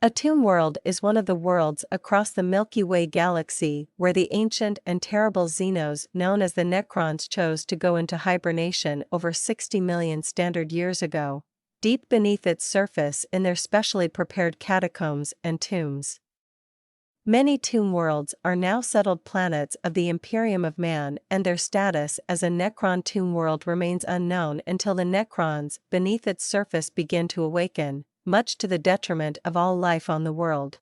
A tomb world is one of the worlds across the Milky Way galaxy where the ancient and terrible Xenos known as the Necrons chose to go into hibernation over 60 million standard years ago, deep beneath its surface in their specially prepared catacombs and tombs. Many tomb worlds are now settled planets of the Imperium of Man, and their status as a Necron tomb world remains unknown until the Necrons beneath its surface begin to awaken, much to the detriment of all life on the world.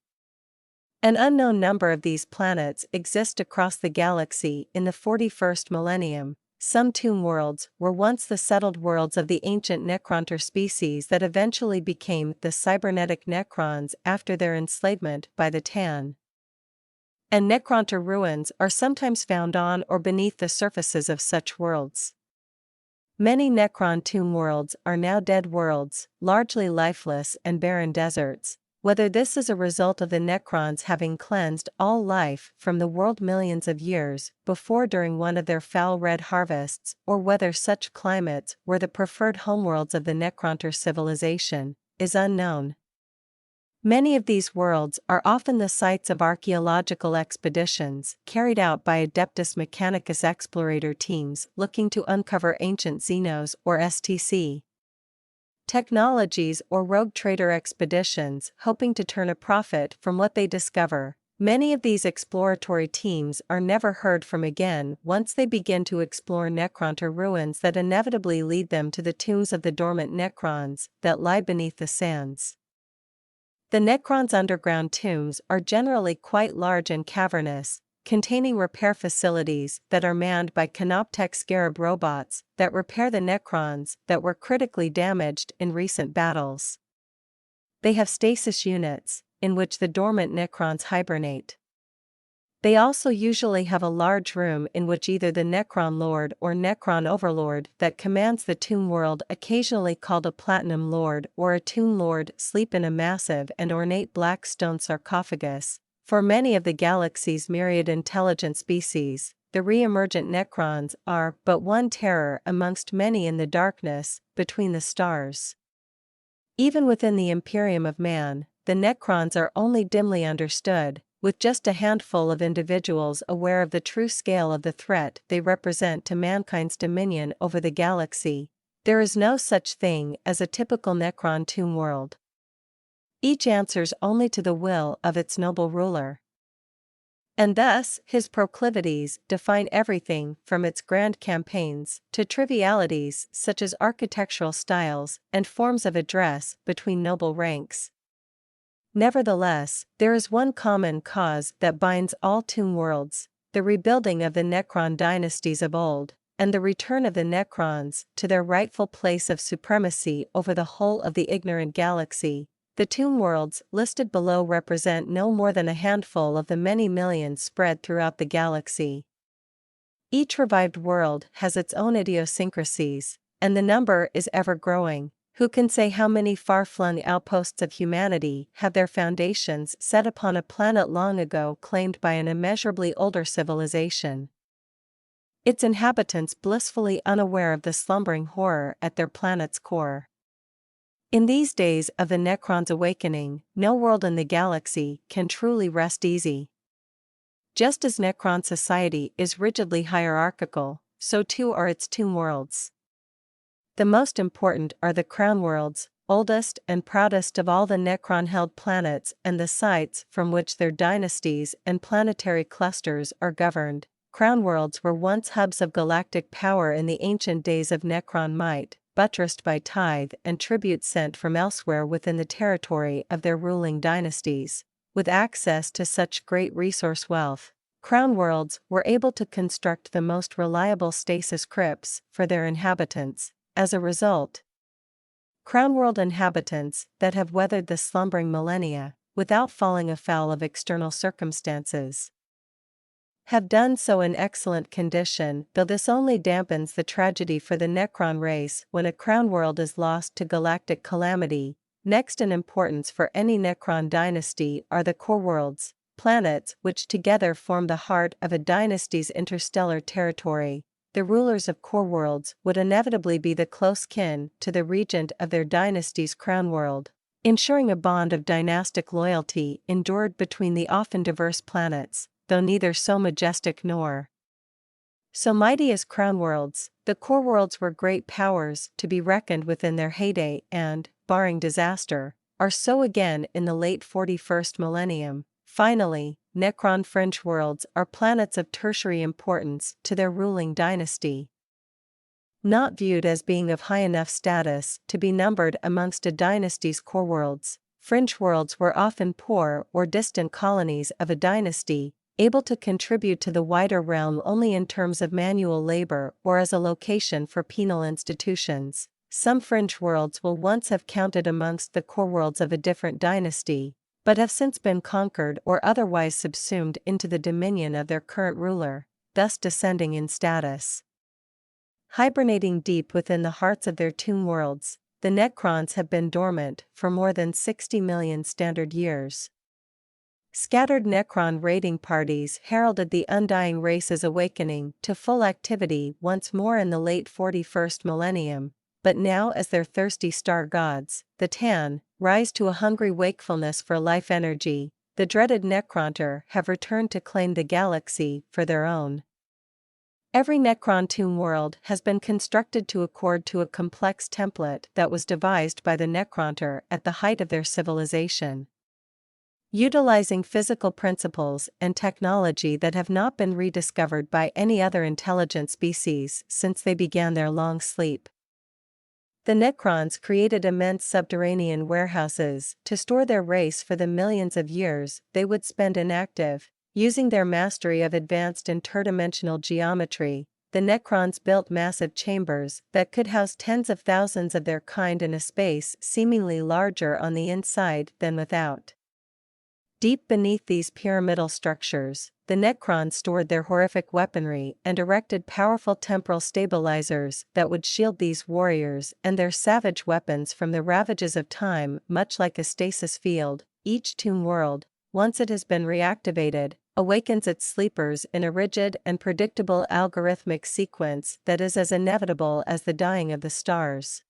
An unknown number of these planets exist across the galaxy in the 41st millennium. Some tomb worlds were once the settled worlds of the ancient Necronter species that eventually became the cybernetic Necrons after their enslavement by the Tan. And Necronter ruins are sometimes found on or beneath the surfaces of such worlds. Many Necron tomb worlds are now dead worlds, largely lifeless and barren deserts, whether this is a result of the Necrons having cleansed all life from the world millions of years before during one of their foul red harvests, or whether such climates were the preferred homeworlds of the Necronter civilization, is unknown. Many of these worlds are often the sites of archaeological expeditions carried out by Adeptus Mechanicus explorator teams looking to uncover ancient Xenos or STC technologies, or rogue trader expeditions hoping to turn a profit from what they discover. Many of these exploratory teams are never heard from again once they begin to explore Necronter ruins that inevitably lead them to the tombs of the dormant Necrons that lie beneath the sands. The Necrons' underground tombs are generally quite large and cavernous, containing repair facilities that are manned by Canoptech Scarab robots that repair the Necrons that were critically damaged in recent battles. They have stasis units, in which the dormant Necrons hibernate. They also usually have a large room in which either the Necron Lord or Necron Overlord that commands the tomb world, occasionally called a Platinum Lord or a Tomb Lord, sleep in a massive and ornate black stone sarcophagus. For many of the galaxy's myriad intelligent species, the re-emergent Necrons are but one terror amongst many in the darkness between the stars. Even within the Imperium of Man, the Necrons are only dimly understood, with just a handful of individuals aware of the true scale of the threat they represent to mankind's dominion over the galaxy. There is no such thing as a typical Necron tomb world. Each answers only to the will of its noble ruler. And thus, his proclivities define everything from its grand campaigns to trivialities such as architectural styles and forms of address between noble ranks. Nevertheless, there is one common cause that binds all tomb worlds: the rebuilding of the Necron dynasties of old, and the return of the Necrons to their rightful place of supremacy over the whole of the ignorant galaxy. The tomb worlds listed below represent no more than a handful of the many millions spread throughout the galaxy. Each revived world has its own idiosyncrasies, and the number is ever growing. Who can say how many far-flung outposts of humanity have their foundations set upon a planet long ago claimed by an immeasurably older civilization? Its inhabitants blissfully unaware of the slumbering horror at their planet's core. In these days of the Necrons' awakening, no world in the galaxy can truly rest easy. Just as Necron society is rigidly hierarchical, so too are its tomb worlds. The most important are the crown worlds, oldest and proudest of all the Necron-held planets and the sites from which their dynasties and planetary clusters are governed. Crown worlds were once hubs of galactic power in the ancient days of Necron might, buttressed by tithe and tribute sent from elsewhere within the territory of their ruling dynasties. With access to such great resource wealth, crown worlds were able to construct the most reliable stasis crypts for their inhabitants. As a result, crown world inhabitants that have weathered the slumbering millennia without falling afoul of external circumstances have done so in excellent condition, though this only dampens the tragedy for the Necron race when a crown world is lost to galactic calamity. Next in importance for any Necron dynasty are the core worlds, planets which together form the heart of a dynasty's interstellar territory. The rulers of core worlds would inevitably be the close kin to the regent of their dynasty's crown world. ensuring a bond of dynastic loyalty endured between the often diverse planets, though neither so majestic nor so mighty as crown worlds. The core worlds were great powers to be reckoned with in their heyday and, barring disaster, are so again in the late 41st millennium. Finally, Necron fringe worlds are planets of tertiary importance to their ruling dynasty. Not viewed as being of high enough status to be numbered amongst a dynasty's core worlds, fringe worlds were often poor or distant colonies of a dynasty, able to contribute to the wider realm only in terms of manual labor or as a location for penal institutions. Some fringe worlds will once have counted amongst the core worlds of a different dynasty, but have since been conquered or otherwise subsumed into the dominion of their current ruler, thus descending in status. Hibernating deep within the hearts of their tomb worlds, the Necrons have been dormant for more than 60 million standard years. Scattered Necron raiding parties heralded the undying race's awakening to full activity once more in the late 41st millennium, but now as their thirsty star gods, the Tan, rise to a hungry wakefulness for life energy, the dreaded Necronter have returned to claim the galaxy for their own. Every Necron tomb world has been constructed to accord to a complex template that was devised by the Necronter at the height of their civilization. Utilizing physical principles and technology that have not been rediscovered by any other intelligent species since they began their long sleep. The Necrons created immense subterranean warehouses to store their race for the millions of years they would spend inactive. Using their mastery of advanced interdimensional geometry, the Necrons built massive chambers that could house tens of thousands of their kind in a space seemingly larger on the inside than without. Deep beneath these pyramidal structures, the Necrons stored their horrific weaponry and erected powerful temporal stabilizers that would shield these warriors and their savage weapons from the ravages of time. Much like a stasis field, each tomb world, once it has been reactivated, awakens its sleepers in a rigid and predictable algorithmic sequence that is as inevitable as the dying of the stars.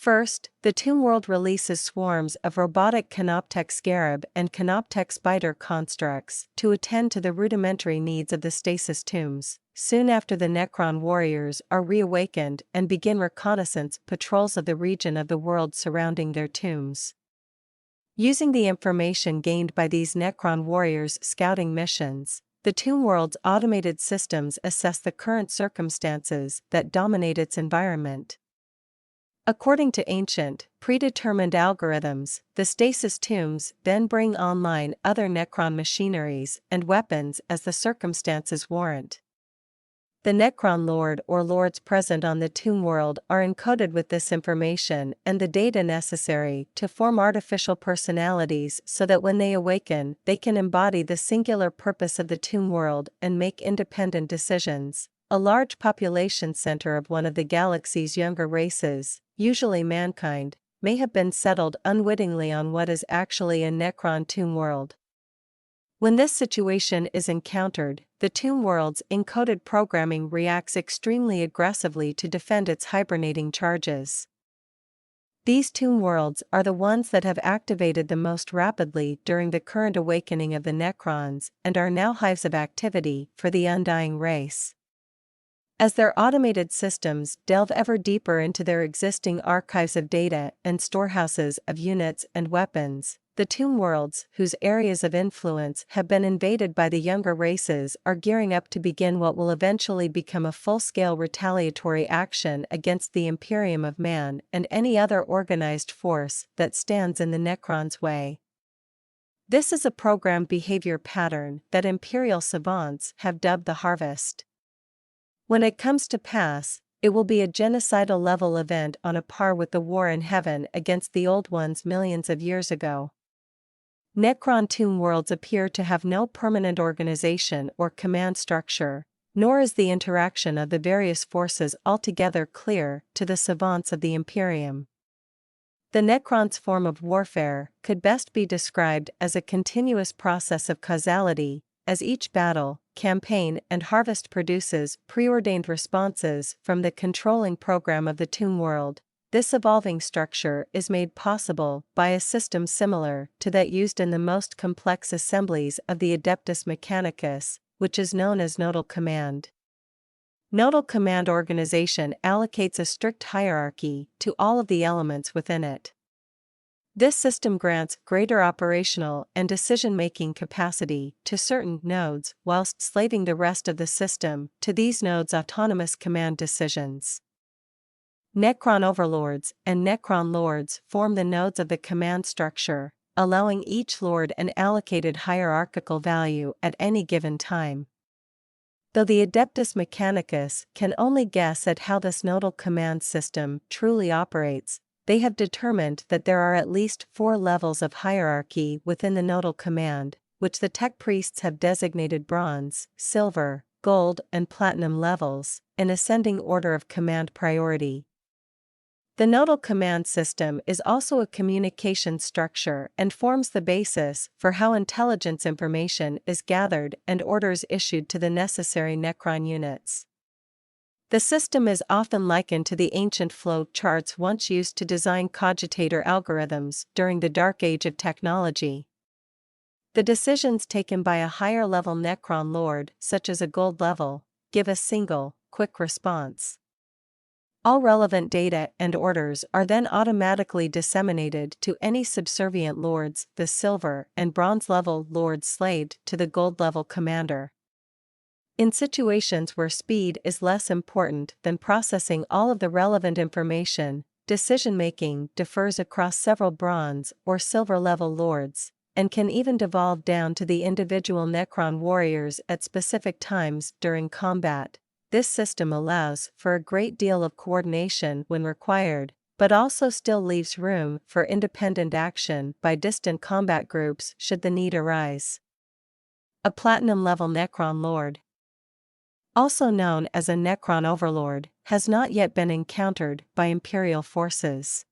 First, the tomb world releases swarms of robotic Canoptek scarab and Canoptek spider constructs to attend to the rudimentary needs of the stasis tombs. Soon after, the Necron warriors are reawakened and begin reconnaissance patrols of the region of the world surrounding their tombs. Using the information gained by these Necron warriors' scouting missions, the tomb world's automated systems assess the current circumstances that dominate its environment. According to ancient, predetermined algorithms, the stasis tombs then bring online other Necron machineries and weapons as the circumstances warrant. The Necron Lord or Lords present on the tomb world are encoded with this information and the data necessary to form artificial personalities so that when they awaken, they can embody the singular purpose of the tomb world and make independent decisions. A large population center of one of the galaxy's younger races, usually mankind, may have been settled unwittingly on what is actually a Necron tomb world. When this situation is encountered, the tomb world's encoded programming reacts extremely aggressively to defend its hibernating charges. These tomb worlds are the ones that have activated the most rapidly during the current awakening of the Necrons and are now hives of activity for the undying race. As their automated systems delve ever deeper into their existing archives of data and storehouses of units and weapons, the tomb worlds, whose areas of influence have been invaded by the younger races, are gearing up to begin what will eventually become a full-scale retaliatory action against the Imperium of Man and any other organized force that stands in the Necrons' way. This is a programmed behavior pattern that Imperial savants have dubbed the Harvest. When it comes to pass, it will be a genocidal level event on a par with the war in heaven against the Old Ones millions of years ago. Necron tomb worlds appear to have no permanent organization or command structure, nor is the interaction of the various forces altogether clear to the savants of the Imperium. The Necrons' form of warfare could best be described as a continuous process of causality, as each battle, campaign, and harvest produces preordained responses from the controlling program of the tomb world. This evolving structure is made possible by a system similar to that used in the most complex assemblies of the Adeptus Mechanicus, which is known as nodal command. Nodal command organization allocates a strict hierarchy to all of the elements within it. This system grants greater operational and decision-making capacity to certain nodes whilst slaving the rest of the system to these nodes' autonomous command decisions. Necron overlords and Necron lords form the nodes of the command structure, allowing each lord an allocated hierarchical value at any given time. Though the Adeptus Mechanicus can only guess at how this nodal command system truly operates, they have determined that there are at least 4 levels of hierarchy within the nodal command, which the tech priests have designated bronze, silver, gold, and platinum levels, in ascending order of command priority. The nodal command system is also a communication structure and forms the basis for how intelligence information is gathered and orders issued to the necessary Necron units. The system is often likened to the ancient flow charts once used to design cogitator algorithms during the dark age of technology. The decisions taken by a higher-level Necron lord, such as a gold level, give a single, quick response. All relevant data and orders are then automatically disseminated to any subservient lords, the silver and bronze level lords slaved to the gold level commander. In situations where speed is less important than processing all of the relevant information, decision-making differs across several bronze or silver level lords, and can even devolve down to the individual Necron warriors at specific times during combat. This system allows for a great deal of coordination when required, but also still leaves room for independent action by distant combat groups should the need arise. A Platinum-level Necron Lord, also known as a Necron Overlord, has not yet been encountered by Imperial forces.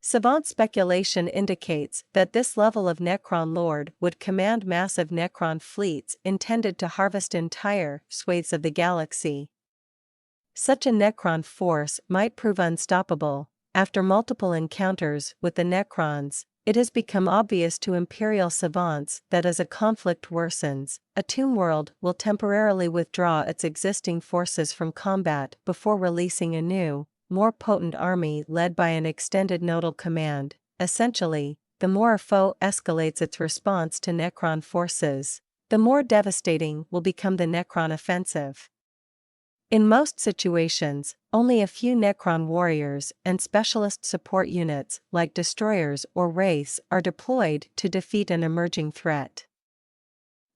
Savant speculation indicates that this level of Necron Lord would command massive Necron fleets intended to harvest entire swathes of the galaxy. Such a Necron force might prove unstoppable. After multiple encounters with the Necrons, it has become obvious to Imperial savants that as a conflict worsens, a tomb world will temporarily withdraw its existing forces from combat before releasing a new, more potent army led by an extended nodal command. Essentially, the more a foe escalates its response to Necron forces, the more devastating will become the Necron offensive. In most situations, only a few Necron warriors and specialist support units like destroyers or wraiths are deployed to defeat an emerging threat.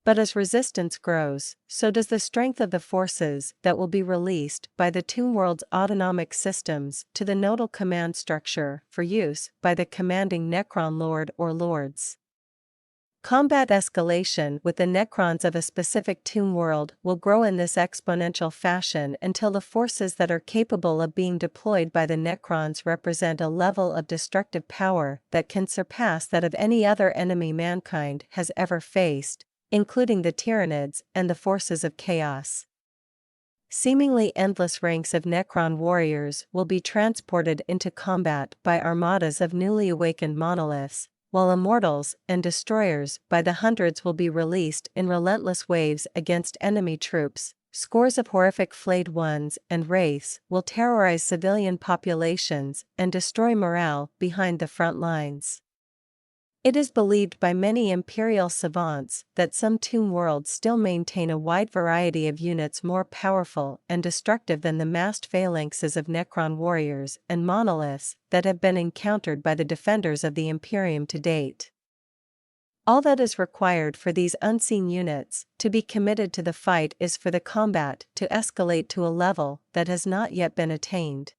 But as resistance grows, so does the strength of the forces that will be released by the Tomb World's autonomic systems to the nodal command structure for use by the commanding Necron Lord or Lords. Combat escalation with the Necrons of a specific Tomb World will grow in this exponential fashion until the forces that are capable of being deployed by the Necrons represent a level of destructive power that can surpass that of any other enemy mankind has ever faced, including the Tyranids and the forces of chaos. Seemingly endless ranks of Necron warriors will be transported into combat by armadas of newly awakened monoliths, while immortals and destroyers by the hundreds will be released in relentless waves against enemy troops. Scores of horrific flayed ones and wraiths will terrorize civilian populations and destroy morale behind the front lines. It is believed by many Imperial savants that some Tomb Worlds still maintain a wide variety of units more powerful and destructive than the massed phalanxes of Necron warriors and monoliths that have been encountered by the defenders of the Imperium to date. All that is required for these unseen units to be committed to the fight is for the combat to escalate to a level that has not yet been attained.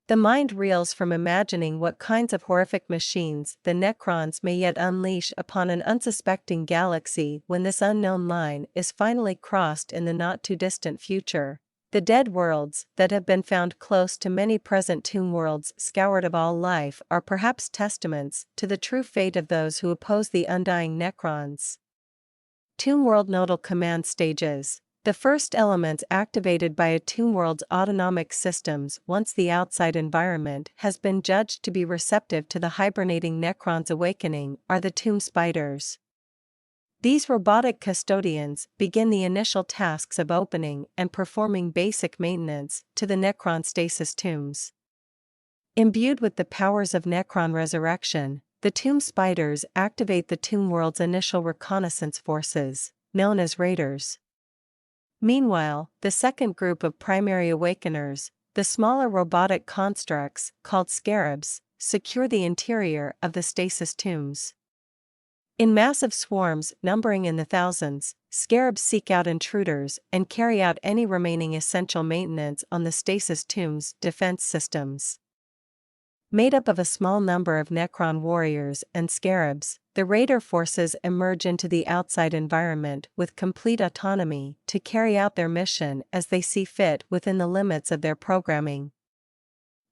The mind reels from imagining what kinds of horrific machines the Necrons may yet unleash upon an unsuspecting galaxy when this unknown line is finally crossed in the not-too-distant future. The dead worlds that have been found close to many present Tomb Worlds scoured of all life are perhaps testaments to the true fate of those who oppose the undying Necrons. Tomb World Nodal Command Stages. The first elements activated by a tomb world's autonomic systems once the outside environment has been judged to be receptive to the hibernating Necrons' awakening are the tomb spiders. These robotic custodians begin the initial tasks of opening and performing basic maintenance to the Necron stasis tombs. Imbued with the powers of Necron resurrection, the tomb spiders activate the tomb world's initial reconnaissance forces, known as raiders. Meanwhile, the second group of primary awakeners, the smaller robotic constructs called scarabs, secure the interior of the stasis tombs. In massive swarms numbering in the thousands, scarabs seek out intruders and carry out any remaining essential maintenance on the stasis tomb's defense systems. Made up of a small number of Necron warriors and scarabs, the raider forces emerge into the outside environment with complete autonomy to carry out their mission as they see fit within the limits of their programming.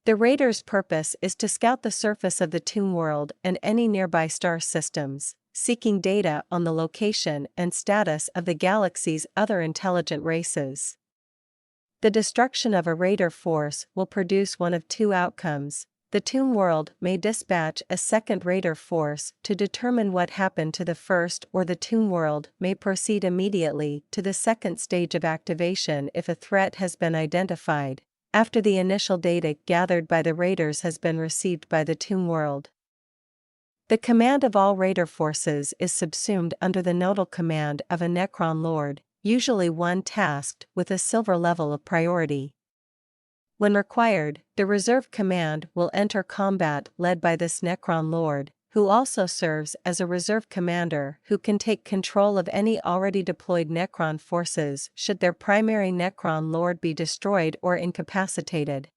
The raiders' purpose is to scout the surface of the tomb world and any nearby star systems, seeking data on the location and status of the galaxy's other intelligent races. The destruction of a raider force will produce one of two outcomes. The tomb world may dispatch a second raider force to determine what happened to the first, or the tomb world may proceed immediately to the second stage of activation if a threat has been identified, after the initial data gathered by the raiders has been received by the tomb world. The command of all raider forces is subsumed under the nodal command of a Necron Lord, usually one tasked with a silver level of priority. When required, the reserve command will enter combat led by this Necron Lord, who also serves as a reserve commander who can take control of any already deployed Necron forces should their primary Necron Lord be destroyed or incapacitated.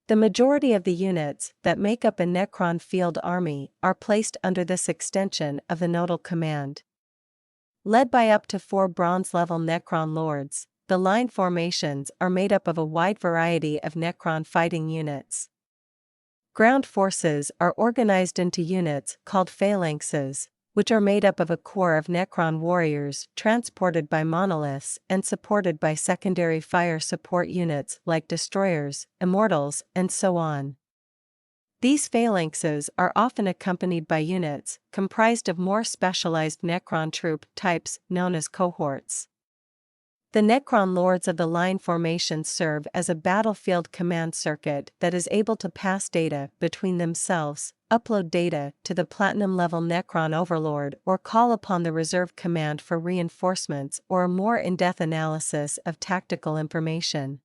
The majority of the units that make up a Necron field army are placed under this extension of the nodal command. Led by up to 4 bronze-level Necron Lords, the line formations are made up of a wide variety of Necron fighting units. Ground forces are organized into units called phalanxes, which are made up of a core of Necron warriors transported by monoliths and supported by secondary fire support units like destroyers, immortals, and so on. These phalanxes are often accompanied by units comprised of more specialized Necron troop types known as cohorts. The Necron Lords of the line formations serve as a battlefield command circuit that is able to pass data between themselves, upload data to the Platinum-level Necron Overlord, or call upon the reserve command for reinforcements or a more in-depth analysis of tactical information.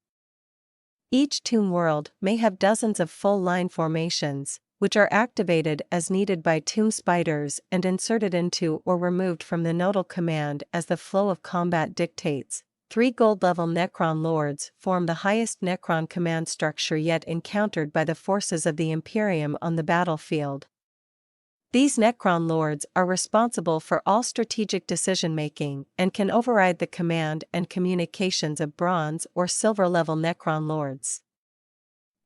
Each tomb world may have dozens of full-line formations, which are activated as needed by tomb spiders and inserted into or removed from the nodal command as the flow of combat dictates. 3 gold-level Necron Lords form the highest Necron command structure yet encountered by the forces of the Imperium on the battlefield. These Necron Lords are responsible for all strategic decision-making and can override the command and communications of bronze or silver-level Necron Lords.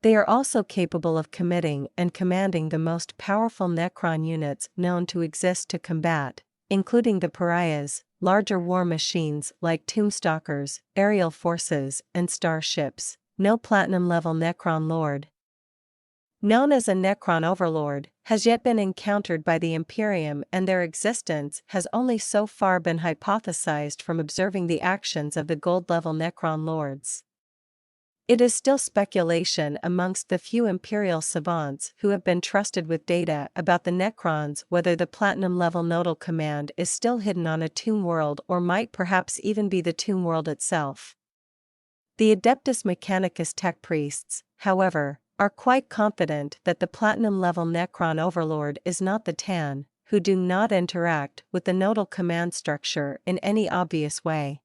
They are also capable of committing and commanding the most powerful Necron units known to exist to combat, including the pariahs, larger war machines like tombstalkers, aerial forces, and starships. No platinum-level Necron Lord, known as a Necron Overlord, has yet been encountered by the Imperium, and their existence has only so far been hypothesized from observing the actions of the gold-level Necron Lords. It is still speculation amongst the few Imperial savants who have been trusted with data about the Necrons whether the Platinum-level nodal command is still hidden on a tomb world or might perhaps even be the tomb world itself. The Adeptus Mechanicus tech priests, however, are quite confident that the Platinum-level Necron Overlord is not the Tan, who do not interact with the nodal command structure in any obvious way.